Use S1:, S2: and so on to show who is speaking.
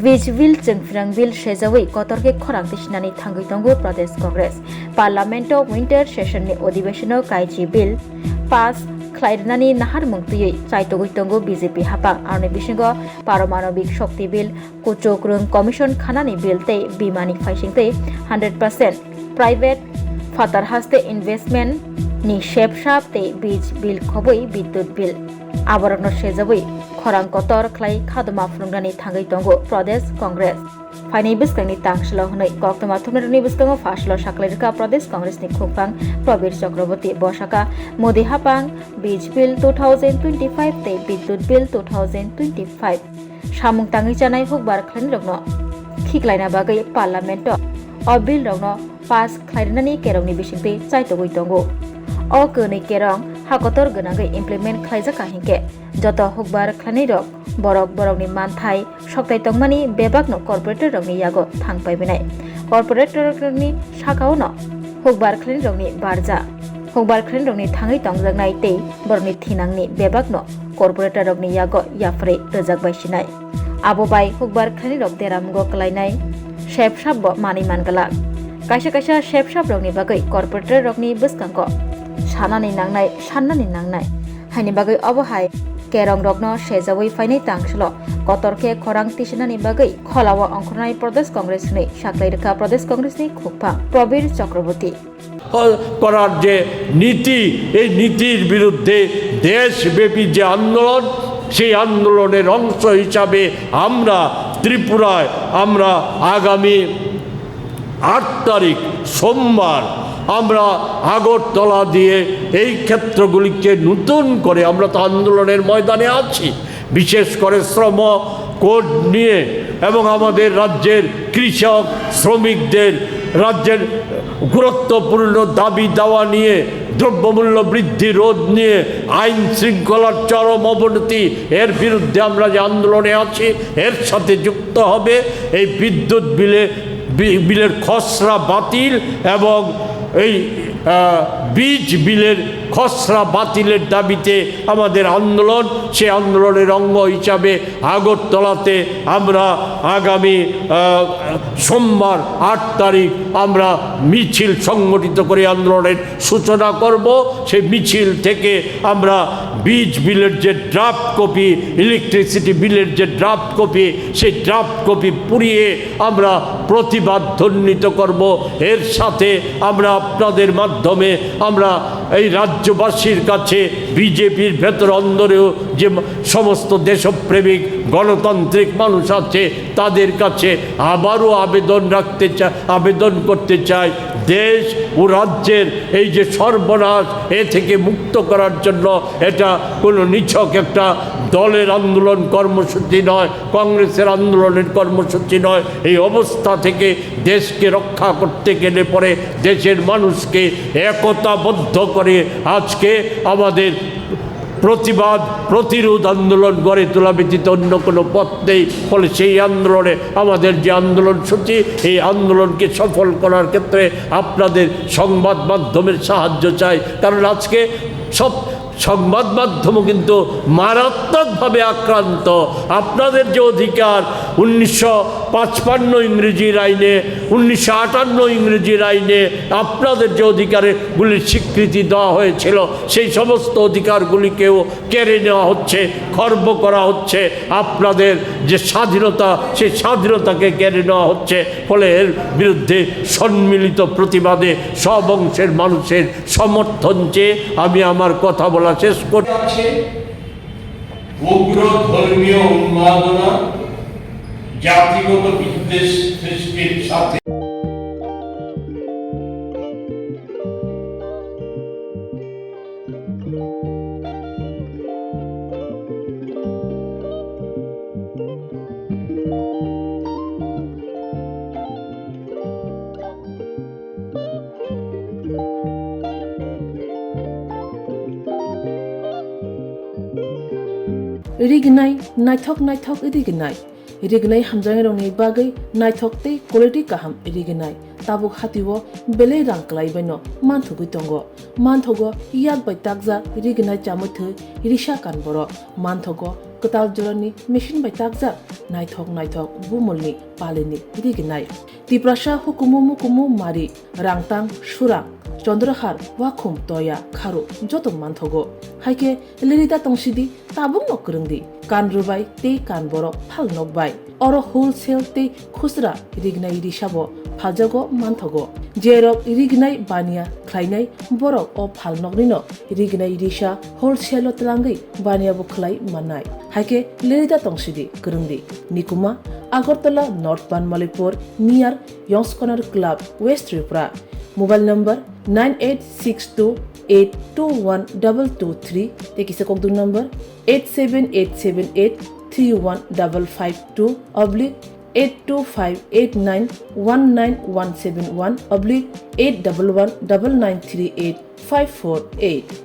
S1: Which will Chwngpherang will Sejawi kotorke khorang tisnani thangui tongo Pradesh Congress. Parlamento winter session ni odibeshino kaiji bill pass Khaijaknai nahar mungtui chaitogui tongo BJP hapang arni bisingo Paramanobik Shokti bill Chwngpherang commission khanani bill tei bimani faisingtei 100% private fatar haste investment ni shepshap tei bij bill khoboi bidyut bill aborokno Sejawi khorang kotor khlai khaduma phungrani thangai tongo Pradesh Congress Faini biskangni tangshlo hunai koktoma thumnani biskango faslo saklairka Pradesh Congress ni Chwngpherang Probir Chakraborty bosaka Modi hapang bij bill 2025 tei bidyut bill 2025 samung tangi janai hokbar khlaini rokno khiklaina bagai parliament o bill rokno pass khlairnani kerongni bisingte chaitogui tongo o könei kerong hakotor gönangoi implement khlaijaka hingke joto hokbar khlaini rok borok-borokni manthai soktai tongmani bebakno corporator rokni yago thangpai benai corporator rokni sakao no hokbar khlaini rokni barja hokbar khlaini rokni thangai tongjaknai tei borokni thinangni bebakno corporator rokni yago yafre rejakbai sinai abo bai hokbar khlaini rok deramgo klainai shepshap bo mani mangala kaisa shepshap rokni bagai corporator rokni biskangko sanani nangnai haini bagai obohai kerong rokno Sejawi fainai tangshlo kotorke khorang tisnani bagai kholawa angkhornai Pradesh Congress ni saklairka Pradesh Congress ni Chwngpherang Probir Chakraborty
S2: করার যে নীতি এই নীতির বিরুদ্ধে দেশব্যাপী যে আন্দোলন সেই আন্দোলনের অংশ হিসাবে আমরা ত্রিপুরায় আমরা আগামী 8 তারিখ সোমবার আমরা আগরতলা দিয়ে এই ক্ষেত্রগুলিকে নতুন করে আমরা তো আন্দোলনের ময়দানে আছি বিশেষ করে শ্রম কোড নিয়ে এবং আমাদের রাজ্যের কৃষক শ্রমিকদের রাজ্যের গুরুত্বপূর্ণ দাবি দাওয়া নিয়ে দ্রব্যমূল্য বৃদ্ধি রোধ নিয়ে আইন শৃঙ্খলার চরম অবনতি এর বিরুদ্ধে আমরা যে আন্দোলনে আছি এর সাথে যুক্ত হবে এই বিদ্যুৎ বিলের খসড়া বাতিল এবং এই বীজ বিলের খসড়া বাতিলের দাবিতে আমাদের আন্দোলন সেই আন্দোলনের অঙ্গ হিসাবে আগরতলাতে আমরা আগামী সোমবার 8 তারিখ আমরা মিছিল সংগঠিত করে আন্দোলনের সূচনা করব সেই মিছিল থেকে আমরা বীজ বিলের যে ড্রাফট কপি ইলেকট্রিসিটি বিলের যে ড্রাফট কপি সেই ড্রাফট কপি পুড়িয়ে আমরা প্রতিবাদ ধ্বনিত করব এর সাথে আমরা আপনাদের মাধ্যমে আমরা এই রাজ্যবাসীর কাছে বিজেপির ভেতর অন্দরেও যে সমস্ত দেশপ্রেমিক গণতান্ত্রিক মানুষ আছে তাদের কাছে আবারও আবেদন করতে চাই দেশ ও রাজ্যের এই যে সর্বনাশ এ থেকে মুক্ত করার জন্য এটা কোনো নিছক একটা দলের আন্দোলন কর্মসূচি নয় কংগ্রেসের আন্দোলনের কর্মসূচি নয় এই অবস্থা থেকে দেশকে রক্ষা করতে গেলে পরে দেশের মানুষকে একতাবদ্ধ করে আজকে আমাদের প্রতিরোধ আন্দোলন গড়ে তোলা ব্যতীত অন্য কোনো পথ নেই ফলে সেই আন্দোলনে আমাদের যে আন্দোলন সূচি এই আন্দোলনকে সফল করার ক্ষেত্রে আপনাদের সংবাদ মাধ্যমের সাহায্য চাই কারণ আজকে সব সংবাদ মাধ্যমও কিন্তু মারাত্মকভাবে আক্রান্ত আপনাদের যে অধিকার 1955 ইংরেজির আইনে 1958 ইংরেজির আইনে আপনাদের যে অধিকারগুলির স্বীকৃতি দেওয়া হয়েছিল সেই সমস্ত অধিকারগুলিকেও কেড়ে নেওয়া হচ্ছে খর্ব করা হচ্ছে আপনাদের যে স্বাধীনতা সেই স্বাধীনতাকে কেড়ে নেওয়া হচ্ছে ফলে এর বিরুদ্ধে সম্মিলিত প্রতিবাদে সব অংশের মানুষের সমর্থন চেয়ে আমি আমার কথা বলা শেষ করছি
S3: উগ্র ধর্মীয় উন্মাদনা জাতিগত বিদ্বেষ সৃষ্টির সাথে
S4: Rignai naithok rignai hamjangrongni bagai naithok tei quality kaham rignai tabuk hatiwo belai rang klaibaino manthugui tongo manthogo yak bai takja rignai chamuthu risa kanboro manthogo ketal jorani machine bai takjak naithok bumolni palini riginai tiprasha hukumu mari rangtang surang Chandrahar wakhum toya kharu joto manthogo haike lirida tongsidi tabung nok krungdi kan rubai te kan borok phal nok bai oro wholesale te khusra rignai risabo phaljago manthogo jerok rignai bania khlainai borok o phal noknino rignai risa wholesale tlangai bania bo khlai manai haike lirida tongsidi krungdi nikuma Agartala North Banmalipur near Yongs Corner Club West Tripura mobile number 9862821223 tekisa kokdu number 87878315552 oblique 825891971 oblique 8119938 548